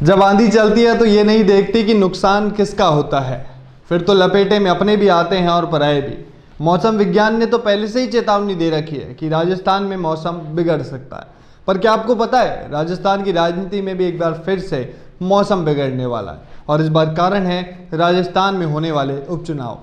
जब आंधी चलती है तो ये नहीं देखती कि नुकसान किसका होता है, फिर तो लपेटे में अपने भी आते हैं और पराए भी। मौसम विज्ञान ने तो पहले से ही चेतावनी दे रखी है कि राजस्थान में मौसम बिगड़ सकता है। पर क्या आपको पता है, राजस्थान की राजनीति में भी एक बार फिर से मौसम बिगड़ने वाला है और इस बार कारण है राजस्थान में होने वाले उपचुनाव।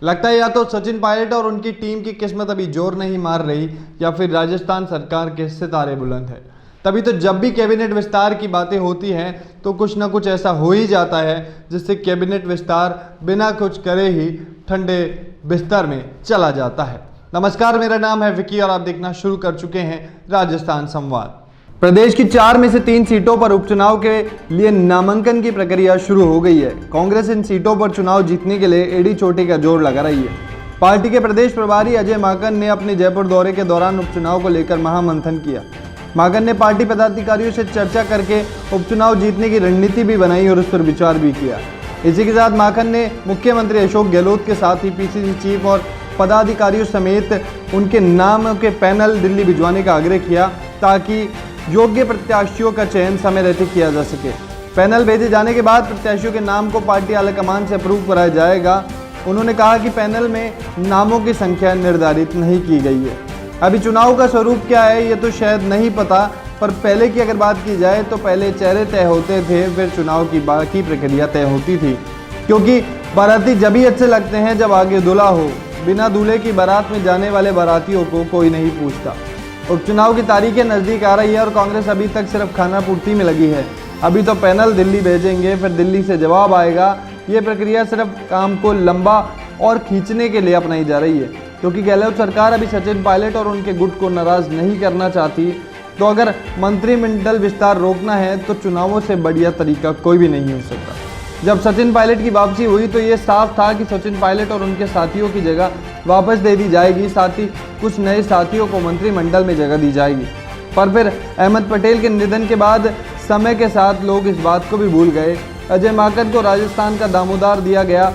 लगता है या तो सचिन पायलट और उनकी टीम की किस्मत अभी जोर नहीं मार रही या फिर राजस्थान सरकार के सितारे बुलंद है। तभी तो जब भी कैबिनेट विस्तार की बातें होती हैं तो कुछ ना कुछ ऐसा हो ही जाता है जिससे कैबिनेट विस्तार बिना कुछ करे ही ठंडे बिस्तर में चला जाता है। नमस्कार, मेरा नाम है विकी और आप देखना शुरू कर चुके हैं राजस्थान संवाद। प्रदेश की 4 में से 3 सीटों पर उपचुनाव के लिए नामांकन की प्रक्रिया शुरू हो गई है। कांग्रेस इन सीटों पर चुनाव जीतने के लिए एड़ी चोटी का जोर लगा रही है। पार्टी के प्रदेश प्रभारी अजय माकन ने अपने जयपुर दौरे के दौरान उपचुनाव को लेकर महामंथन किया। माकन ने पार्टी पदाधिकारियों से चर्चा करके उपचुनाव जीतने की रणनीति भी बनाई और उस पर विचार भी किया। इसी के साथ माकन ने मुख्यमंत्री अशोक गहलोत के साथ ही पीसीसी चीफ और पदाधिकारियों समेत उनके नाम के पैनल दिल्ली भिजवाने का आग्रह किया ताकि योग्य प्रत्याशियों का चयन समय रहते किया जा सके। पैनल भेजे जाने के बाद प्रत्याशियों के नाम को पार्टी आलाकमान से अप्रूव कराया जाएगा। उन्होंने कहा कि पैनल में नामों की संख्या निर्धारित नहीं की गई है। अभी चुनाव का स्वरूप क्या है ये तो शायद नहीं पता, पर पहले की अगर बात की जाए तो पहले चेहरे तय होते थे, फिर चुनाव की बाकी प्रक्रिया तय होती थी, क्योंकि बाराती जब ही अच्छे लगते हैं जब आगे दूल्हा हो। बिना दूल्हे की बारात में जाने वाले बारातियों को कोई नहीं पूछता। उपचुनाव की तारीखें नज़दीक आ रही है और कांग्रेस अभी तक सिर्फ खाना पूर्ति में लगी है। अभी तो पैनल दिल्ली भेजेंगे, फिर दिल्ली से जवाब आएगा। ये प्रक्रिया सिर्फ काम को लंबा और खींचने के लिए अपनाई जा रही है, क्योंकि गहलोत सरकार अभी सचिन पायलट और उनके गुट को नाराज नहीं करना चाहती। तो अगर मंत्रिमंडल विस्तार रोकना है तो चुनावों से बढ़िया तरीका कोई भी नहीं हो सकता। जब सचिन पायलट की वापसी हुई तो ये साफ था कि सचिन पायलट और उनके साथियों की जगह वापस दे दी जाएगी, साथ ही कुछ नए साथियों को मंत्रिमंडल में जगह दी जाएगी। पर फिर अहमद पटेल के निधन के बाद समय के साथ लोग इस बात को भी भूल गए। अजय माकन को राजस्थान का दामोदार दिया गया।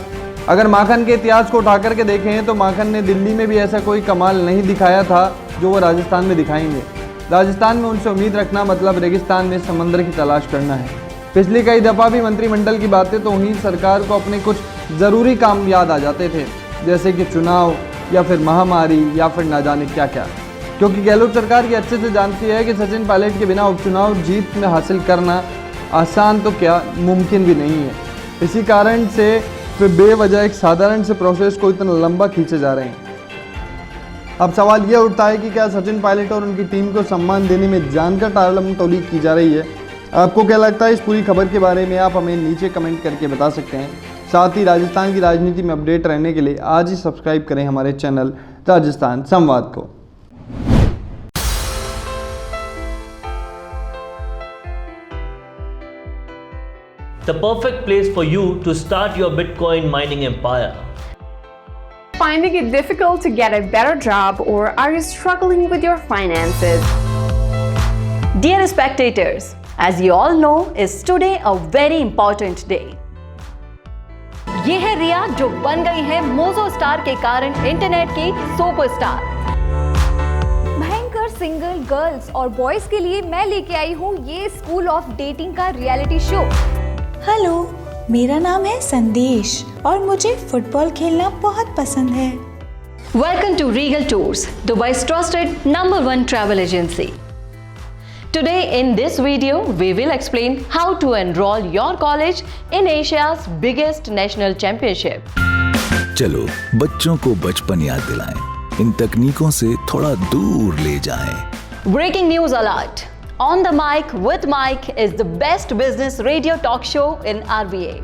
अगर माखन के इतिहास को उठा करके देखें तो माखन ने दिल्ली में भी ऐसा कोई कमाल नहीं दिखाया था जो वो राजस्थान में दिखाएंगे। राजस्थान में उनसे उम्मीद रखना मतलब रेगिस्तान में समंदर की तलाश करना है। पिछली कई दफ़ा भी मंत्रिमंडल की बातें तो हुई, सरकार को अपने कुछ ज़रूरी काम याद आ जाते थे, जैसे कि चुनाव या फिर महामारी या फिर ना जाने क्या क्या, क्योंकि गहलोत सरकार ये अच्छे से जानती है कि सचिन पायलट के बिना उपचुनाव जीत में हासिल करना आसान तो क्या मुमकिन भी नहीं है। इसी कारण से वे बेवजह एक साधारण से प्रोसेस को इतना लंबा खींचे जा रहे हैं। अब सवाल यह उठता है कि क्या सचिन पायलट और उनकी टीम को सम्मान देने में जानकर टालमटोली की जा रही है? आपको क्या लगता है इस पूरी खबर के बारे में? आप हमें नीचे कमेंट करके बता सकते हैं। साथ ही राजस्थान की राजनीति में अपडेट रहने के लिए आज ही सब्सक्राइब करें हमारे चैनल राजस्थान संवाद को। The perfect place for you to start your Bitcoin mining empire. Finding it difficult to get a better job, or are you struggling with your finances? Dear spectators, as you all know, is today a very important day. ये है रिया जो बन गई है mojo star के कारण internet की superstar. भयंकर सिंगल गर्ल्स और बॉयज के लिए मैं लेके आई हूँ ये स्कूल ऑफ डेटिंग का रियलिटी शो। हेलो, मेरा नाम है संदेश और मुझे फुटबॉल खेलना बहुत पसंद है। Welcome to Regal Tours, Dubai's trusted #1 travel agency. Today in this video, we will explain how to enroll your college in Asia's biggest national championship. चलो बच्चों को बचपन याद दिलाएं, इन तकनीकों से थोड़ा दूर ले जाएं। Breaking news alert! On the Mic with Mike is the best business radio talk show in RBA.